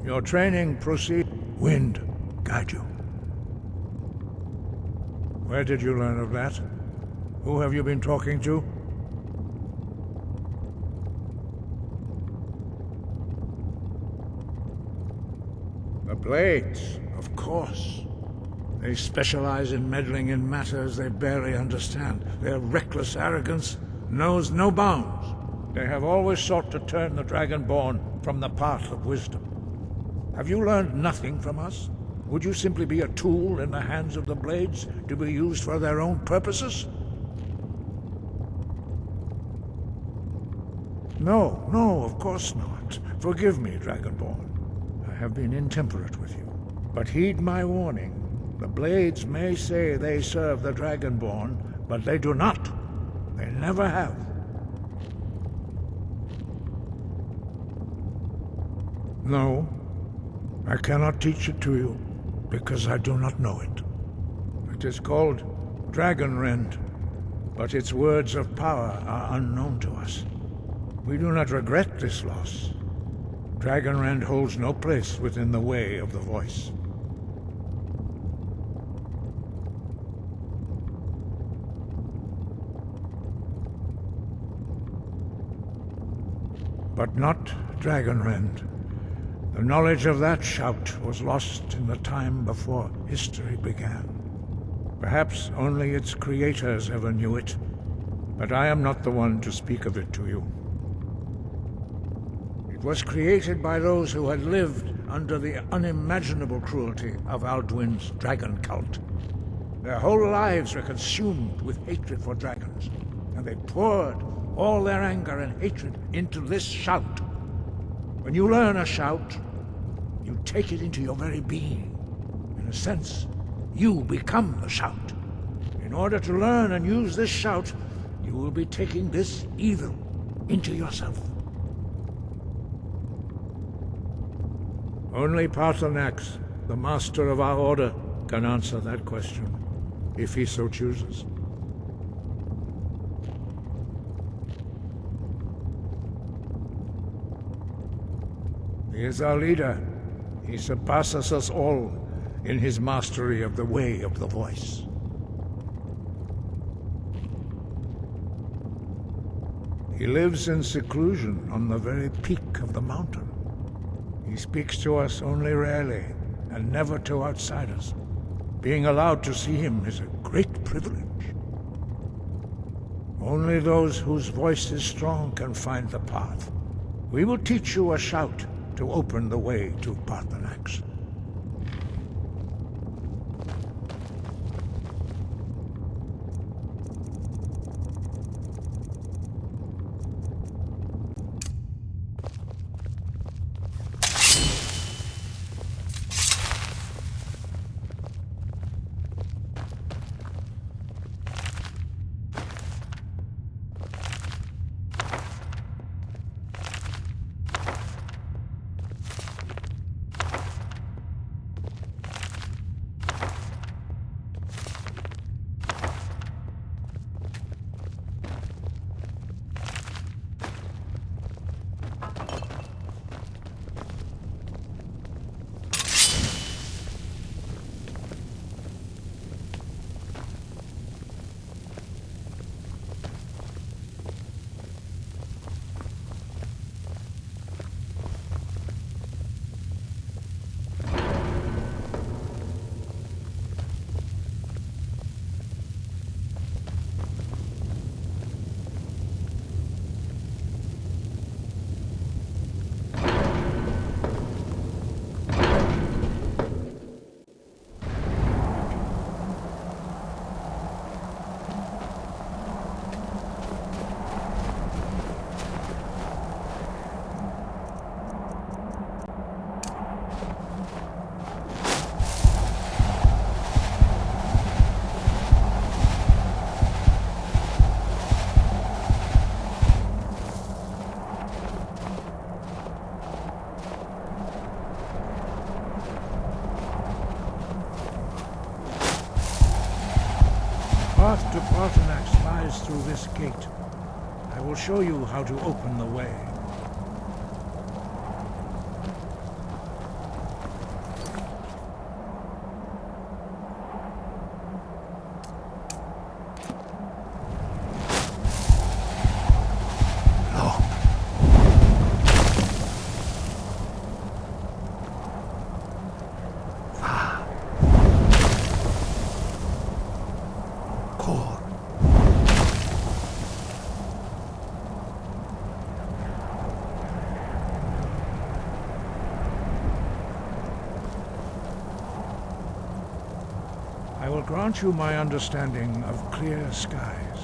Your training proceed. Wind, guide you. Where did you learn of that? Who have you been talking to? The Blades, of course. They specialize in meddling in matters they barely understand. Their reckless arrogance knows no bounds. They have always sought to turn the Dragonborn from the path of wisdom. Have you learned nothing from us? Would you simply be a tool in the hands of the Blades to be used for their own purposes? No, of course not. Forgive me, Dragonborn. I have been intemperate with you. But heed my warning. The Blades may say they serve the Dragonborn, but they do not. They never have. No, I cannot teach it to you, because I do not know it. It is called Dragonrend, but its words of power are unknown to us. We do not regret this loss. Dragonrend holds no place within the way of the voice. But not Dragonrend. The knowledge of that shout was lost in the time before history began. Perhaps only its creators ever knew it, but I am not the one to speak of it to you. It was created by those who had lived under the unimaginable cruelty of Alduin's dragon cult. Their whole lives were consumed with hatred for dragons, and they poured all their anger and hatred into this shout. When you learn a shout, you take it into your very being. In a sense, you become the shout. In order to learn and use this shout, you will be taking this evil into yourself. Only Paarthurnax, the master of our order, can answer that question, if he so chooses. He is our leader. He surpasses us all in his mastery of the way of the voice. He lives in seclusion on the very peak of the mountain. He speaks to us only rarely, and never to outsiders. Being allowed to see him is a great privilege. Only those whose voice is strong can find the path. We will teach you a shout to open the way to Paarthurnax. The path to Paarthurnax lies through this gate. I will show you how to open the way. will grant you my understanding of clear skies.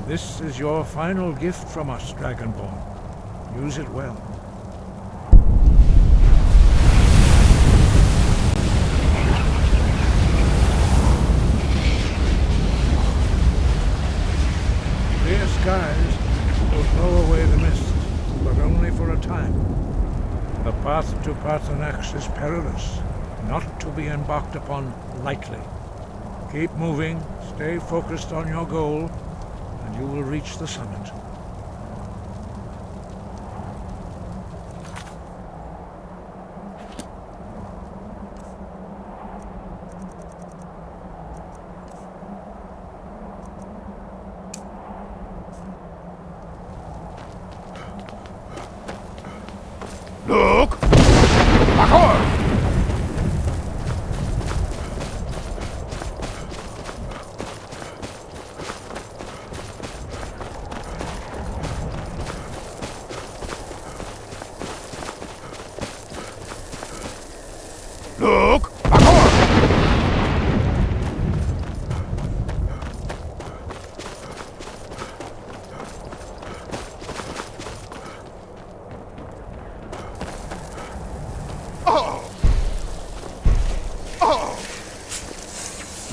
This is your final gift from us, Dragonborn. Use it well. Clear skies will blow away the mist, but only for a time. The path to Parthenax is perilous, not to be embarked upon lightly. Keep moving, stay focused on your goal, and you will reach the summit. Look! Back Look!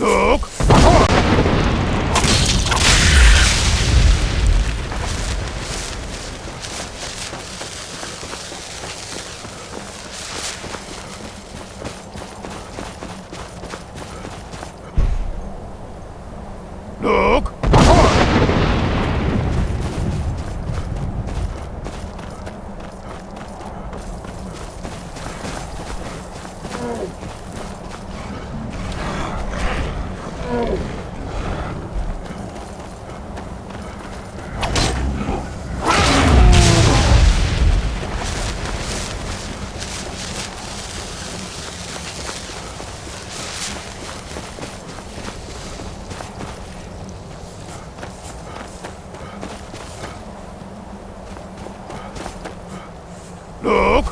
Look! Look! Look!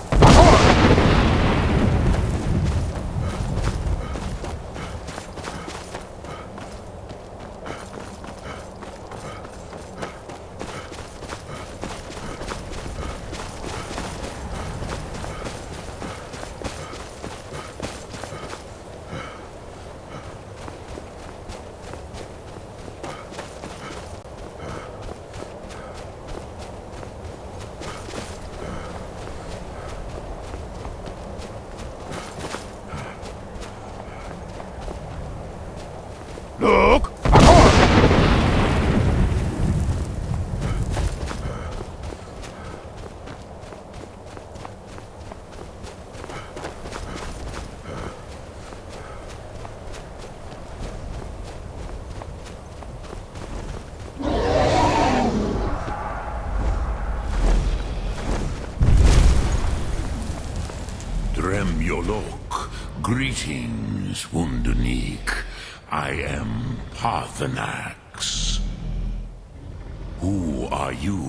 Look! Dremyolok, greetings, Wunderneek. I am Parthenax. Who are you?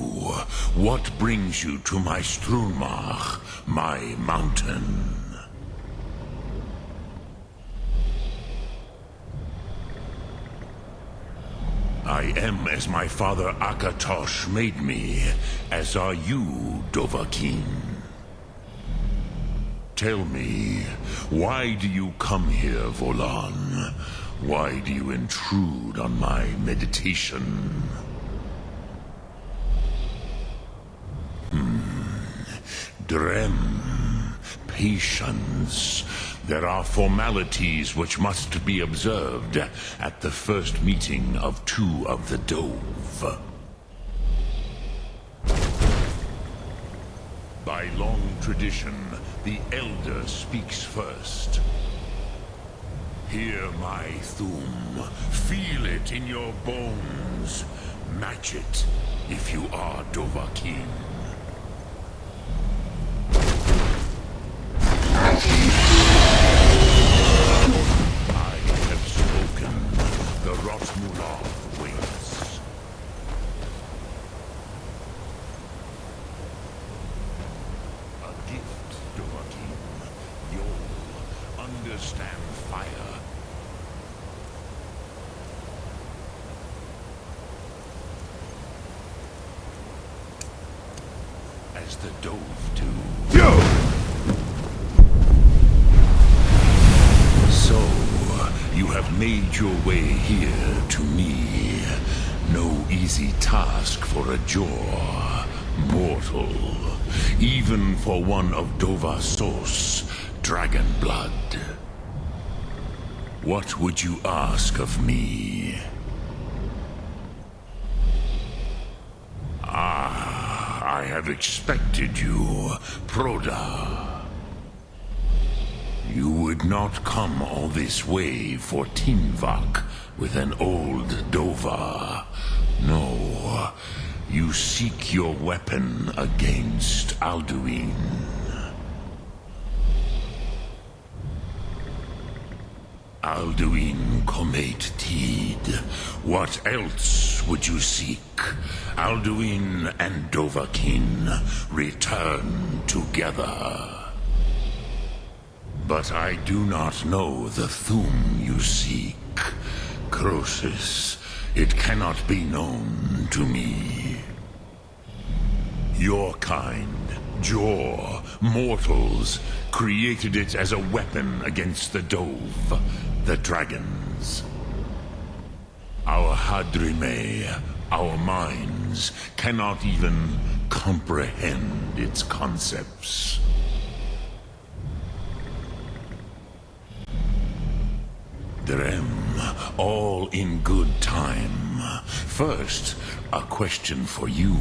What brings you to my Strunmach, my mountain? I am as my father Akatosh made me, as are you, Dovahkiin. Tell me, why do you come here, Volan? Why do you intrude on my meditation? Drem, patience. There are formalities which must be observed at the first meeting of two of the Dove. By long tradition, the Elder speaks first. Hear my Thum. Feel it in your bones. Match it if you are Dovahkiin. I have spoken. The Rotmular waits. A gift, Dovahkiin. You'll understand fire. as the Dove do. You! So, you have made your way here to me. No easy task for a jaw, mortal. Even for one of Dovassos, dragon blood. What would you ask of me? I have expected you, Proda. You would not come all this way for Tinvak with an old Dova. No, you seek your weapon against Alduin. Alduin Comet Tid. What else would you seek? Alduin and Dovahkiin return together. But I do not know the Thum you seek. Croesus, it cannot be known to me. Your kind, Jor, mortals, created it as a weapon against the Dove, the dragons. Our Hadrime, our minds, cannot even comprehend its concepts. Drem, all in good time. First, a question for you.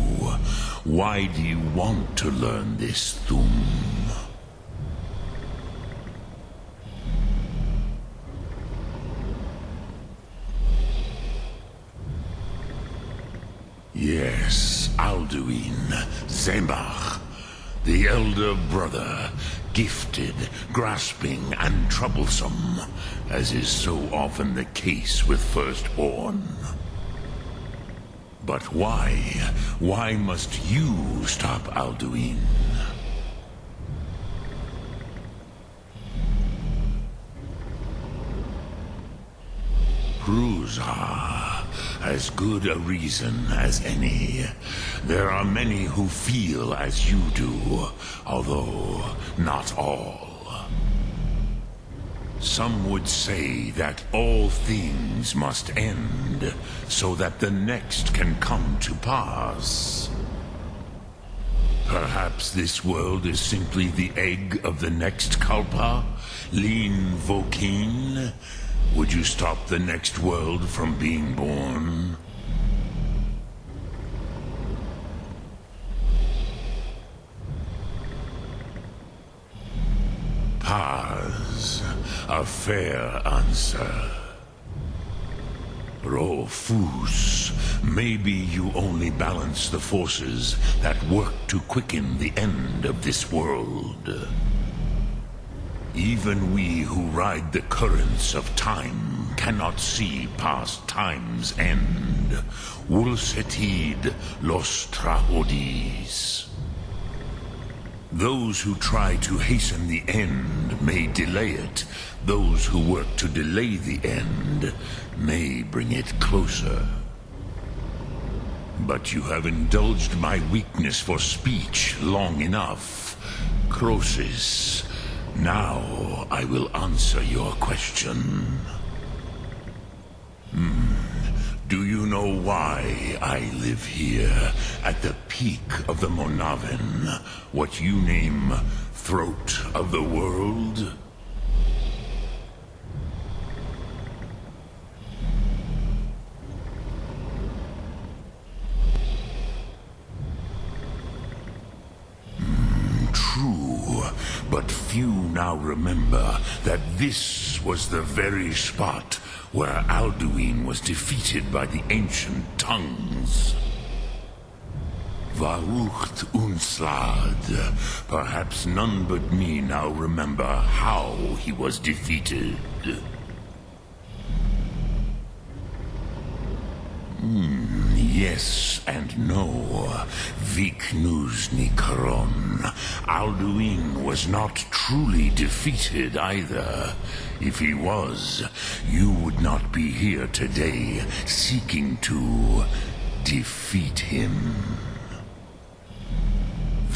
Why do you want to learn this Thum? Yes, Alduin, Zemach, the elder brother, gifted, grasping, and troublesome, as is so often the case with Firstborn. But why? Why must you stop Alduin? Prusa, as good a reason as any. There are many who feel as you do, although not all. Some would say that all things must end, so that the next can come to pass. Perhaps this world is simply the egg of the next Kalpa, Lean Vokin. Would you stop the next world from being born? Paz, a fair answer. Rofus, maybe you only balance the forces that work to quicken the end of this world. Even we who ride the currents of time cannot see past time's end. Wulsetid los trahodis. Those who try to hasten the end may delay it. Those who work to delay the end may bring it closer. But you have indulged my weakness for speech long enough. Croesus, now I will answer your question. Do you know why I live here, at the peak of the Monaven, what you name Throat of the World? True, but few now remember that this was the very spot where Alduin was defeated by the ancient tongues. Varucht Unslad. Perhaps none but me now remember how he was defeated. Yes and no. Viknus Nikaron. Alduin was not truly defeated either. If he was, you would not be here today seeking to defeat him.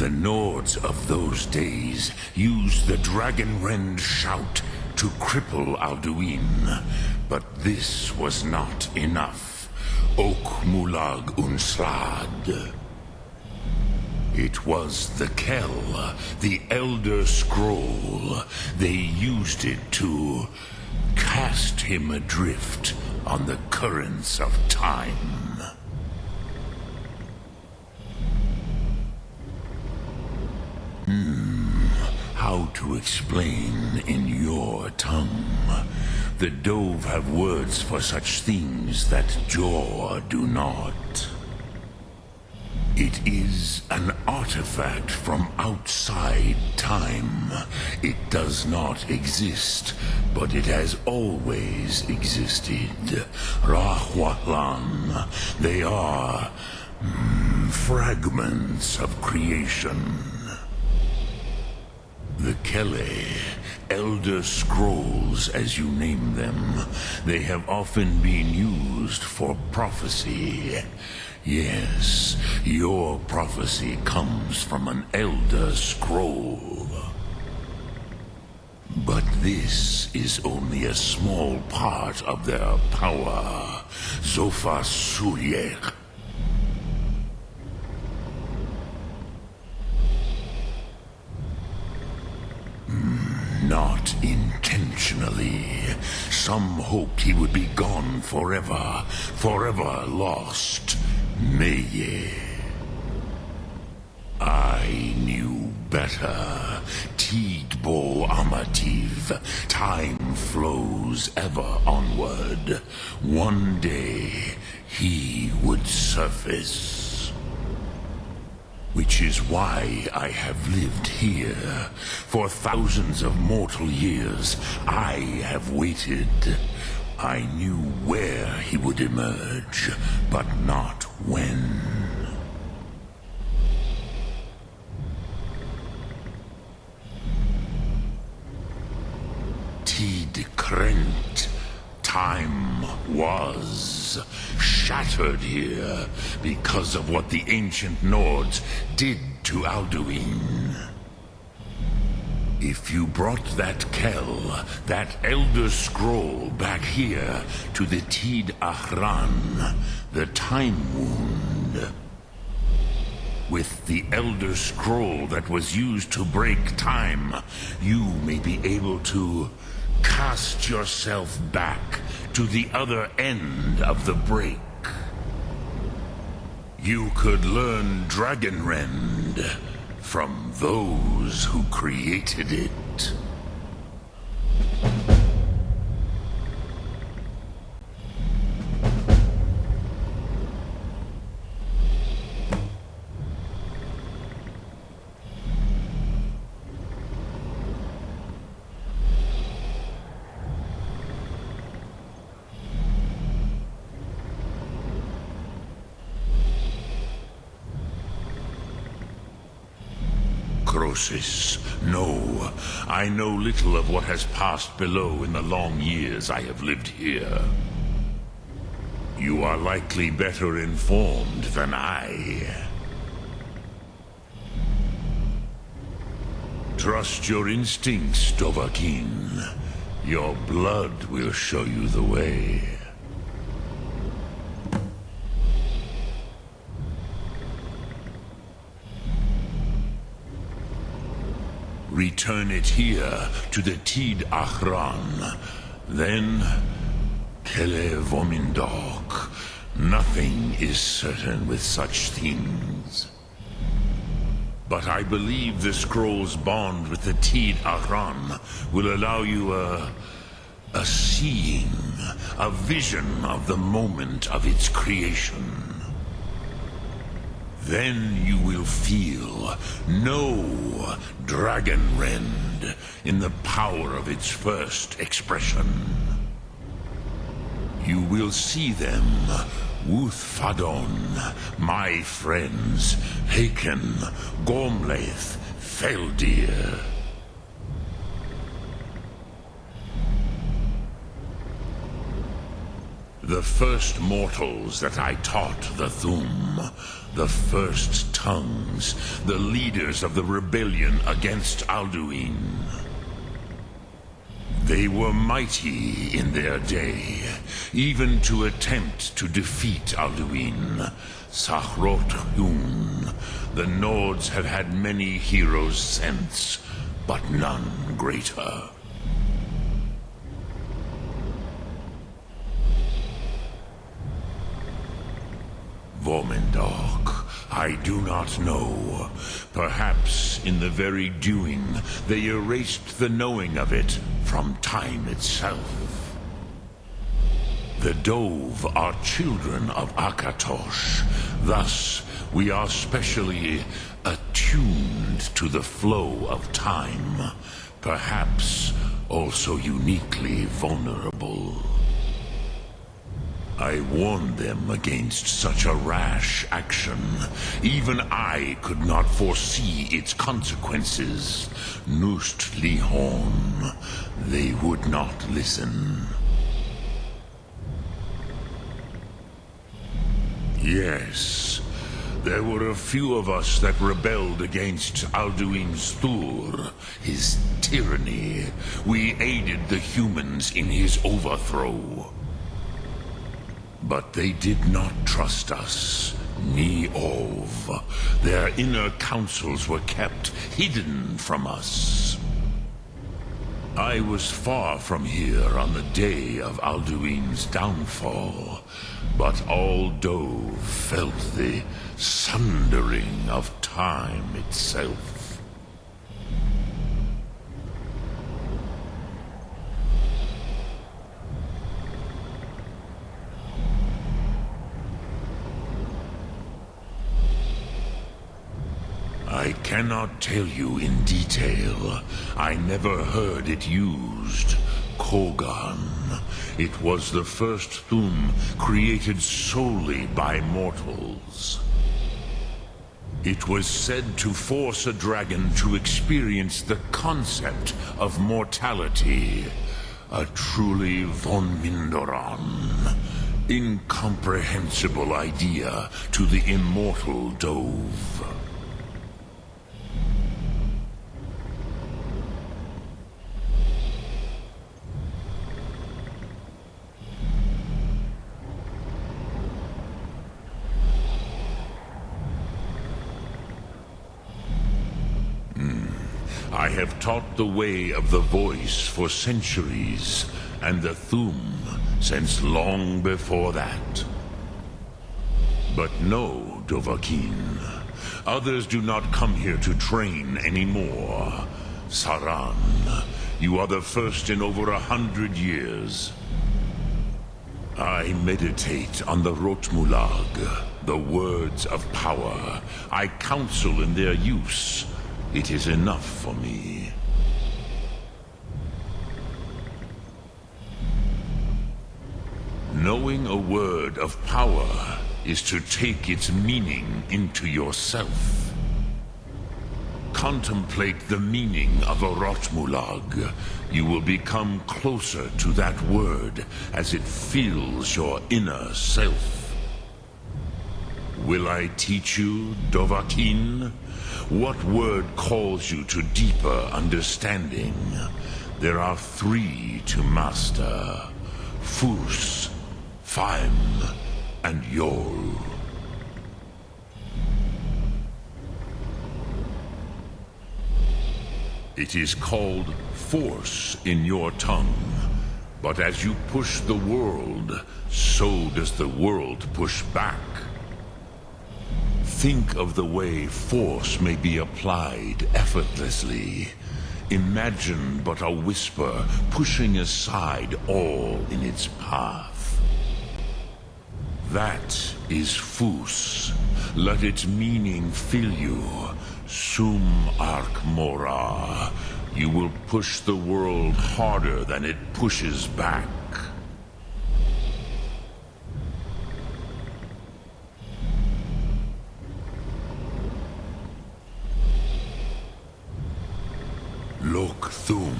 The Nords of those days used the Dragonrend shout to cripple Alduin, but this was not enough. Ok Mulag Unslad. It was the Kell, the Elder Scroll. They used it to cast him adrift on the currents of time. How to explain in your tongue? The Dove have words for such things that Jor do not. It is an artifact from outside time. It does not exist, but it has always existed. Rahwahlan. They are fragments of creation. The Kele, Elder Scrolls as you name them, they have often been used for prophecy. Yes, your prophecy comes from an Elder Scroll. But this is only a small part of their power. Zofa Suyek. Not intentionally. Some hoped he would be gone forever, forever lost. Meye. I knew better. Tidbo Amativ. Time flows ever onward. One day, he would surface. Which is why I have lived here. For thousands of mortal years, I have waited. I knew where he would emerge, but not when. Tid Krent. Time was shattered here because of what the ancient Nords did to Alduin. If you brought that Kell, that Elder Scroll back here to the Tid Ahran, the Time Wound, with the Elder Scroll that was used to break time, you may be able to cast yourself back to the other end of the break. You could learn Dragonrend from those who created it. Crosis, no. I know little of what has passed below in the long years I have lived here. You are likely better informed than I. Trust your instincts, Dovahkiin. Your blood will show you the way. Return it here to the Tid Ahran. Then, Kele Vomindok. Nothing is certain with such things. But I believe the scroll's bond with the Tid Ahran will allow you a seeing, a vision of the moment of its creation. Then you will feel, know Dragonrend in the power of its first expression. You will see them, Wuthfadon, my friends, Haken, Gormlaith, Feldir. The first mortals that I taught the Thu'um, the first tongues, the leaders of the rebellion against Alduin. They were mighty in their day, even to attempt to defeat Alduin. Sahrot Hun. The Nords have had many heroes since, but none greater. Vormendok, I do not know. Perhaps in the very doing, they erased the knowing of it from time itself. The Dove are children of Akatosh. Thus, we are specially attuned to the flow of time. Perhaps also uniquely vulnerable. I warned them against such a rash action. Even I could not foresee its consequences. Nust Lihon. They would not listen. Yes, there were a few of us that rebelled against Alduin's Thur, his tyranny. We aided the humans in his overthrow. But they did not trust us, ni Ov. Their inner counsels were kept hidden from us. I was far from here on the day of Alduin's downfall, but all Dove felt the sundering of time itself. I cannot tell you in detail. I never heard it used. Kogan. It was the first Thu'um created solely by mortals. It was said to force a dragon to experience the concept of mortality. A truly von Mindoran. Incomprehensible idea to the immortal Dove. I have taught the way of the voice for centuries, and the Thu'um since long before that. But no, Dovahkiin. Others do not come here to train anymore. Saran, you are the first in over 100 years. I meditate on the Rotmulag, the words of power. I counsel in their use. It is enough for me. Knowing a word of power is to take its meaning into yourself. Contemplate the meaning of a Rotmulag. You will become closer to that word as it fills your inner self. Will I teach you, Dovahkiin? What word calls you to deeper understanding? There are 3 to master. Fus, Faim, and Yol. It is called force in your tongue. But as you push the world, so does the world push back. Think of the way force may be applied effortlessly. Imagine but a whisper pushing aside all in its path. That is Fus. Let its meaning fill you. Sum Ark Mora. You will push the world harder than it pushes back. Lok Thu'um.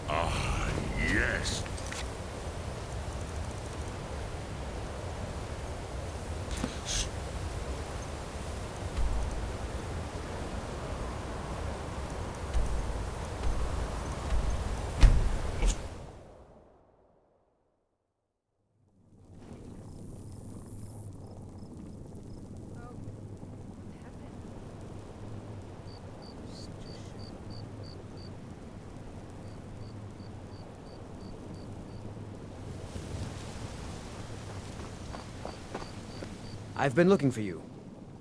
Ah, yes. I've been looking for you.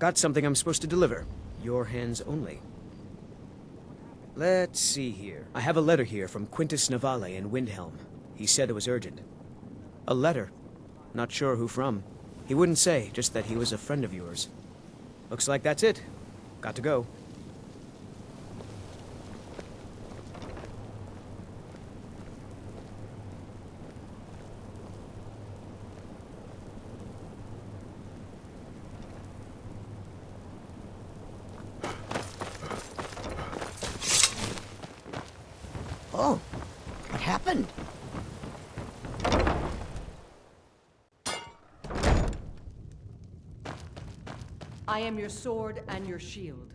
Got something I'm supposed to deliver. Your hands only. Let's see here. I have a letter here from Quintus Navale in Windhelm. He said it was urgent. A letter. Not sure who from. He wouldn't say, just that he was a friend of yours. Looks like that's it. Got to go. Oh, what happened? I am your sword and your shield.